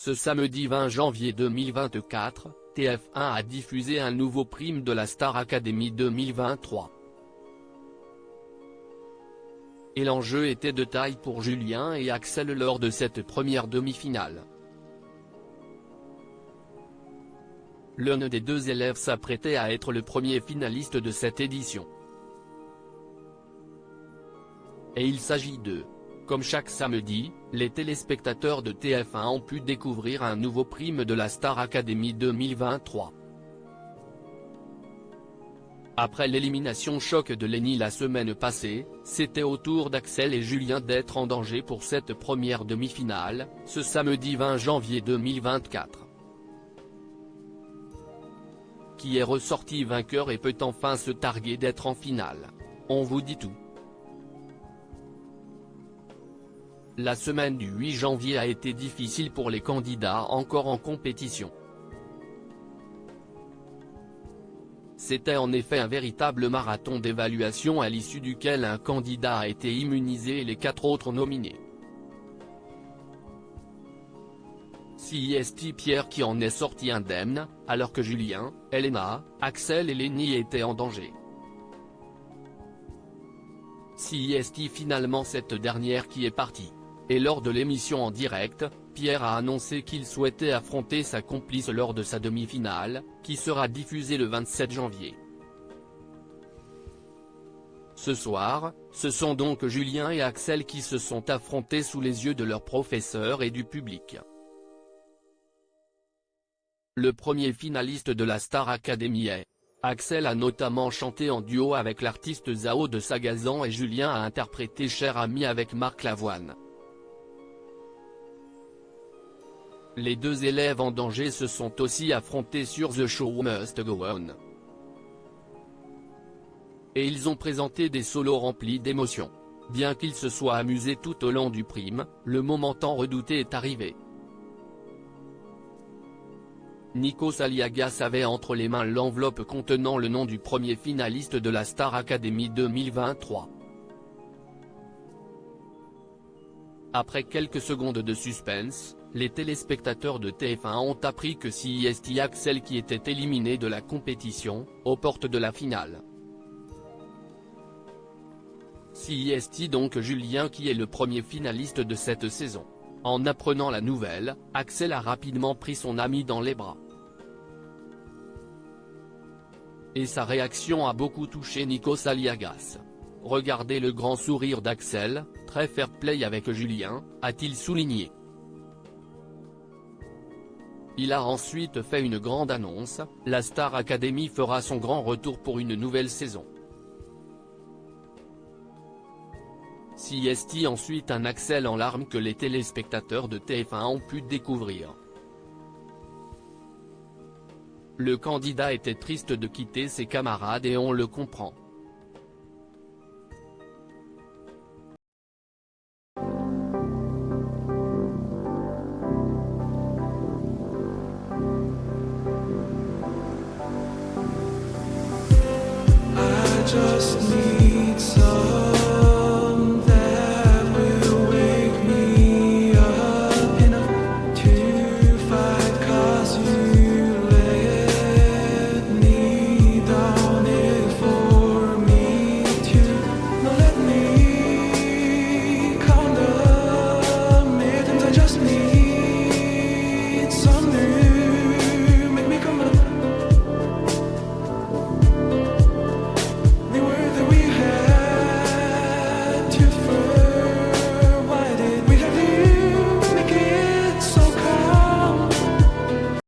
Ce samedi 20 janvier 2024, TF1 a diffusé un nouveau prime de la Star Academy 2023. Et l'enjeu était de taille pour Julien et Axel lors de cette première demi-finale. L'un des deux élèves s'apprêtait à être le premier finaliste de cette édition. Et il s'agit de... Comme chaque samedi, les téléspectateurs de TF1 ont pu découvrir un nouveau prime de la Star Academy 2023. Après l'élimination choc de Lenny la semaine passée, c'était au tour d'Axel et Julien d'être en danger pour cette première demi-finale, ce samedi 20 janvier 2024. Qui est ressorti vainqueur et peut enfin se targuer d'être en finale? On vous dit tout. La semaine du 8 janvier a été difficile pour les candidats encore en compétition. C'était en effet un véritable marathon d'évaluation à l'issue duquel un candidat a été immunisé et les 4 autres nominés. CIST Pierre qui en est sorti indemne, alors que Julien, Elena, Axel et Lenny étaient en danger. CIST finalement cette dernière qui est partie. Et lors de l'émission en direct, Pierre a annoncé qu'il souhaitait affronter sa complice lors de sa demi-finale, qui sera diffusée le 27 janvier. Ce soir, ce sont donc Julien et Axel qui se sont affrontés sous les yeux de leurs professeurs et du public. Le premier finaliste de la Star Academy est... Axel a notamment chanté en duo avec l'artiste Zao de Sagazan et Julien a interprété Cher Ami avec Marc Lavoine. Les deux élèves en danger se sont aussi affrontés sur The Show Must Go On. Et ils ont présenté des solos remplis d'émotions. Bien qu'ils se soient amusés tout au long du prime, le moment tant redouté est arrivé. Nikos Aliagas avait entre les mains l'enveloppe contenant le nom du premier finaliste de la Star Academy 2023. Après quelques secondes de suspense, les téléspectateurs de TF1 ont appris que CIST Axel qui était éliminé de la compétition, aux portes de la finale. CIST donc Julien qui est le premier finaliste de cette saison. En apprenant la nouvelle, Axel a rapidement pris son ami dans les bras. Et sa réaction a beaucoup touché Nikos Aliagas. Regardez le grand sourire d'Axel, très fair play avec Julien, a-t-il souligné. Il a ensuite fait une grande annonce, la Star Academy fera son grand retour pour une nouvelle saison. CIST ensuite un Axel en larmes que les téléspectateurs de TF1 ont pu découvrir. Le candidat était triste de quitter ses camarades et on le comprend. Just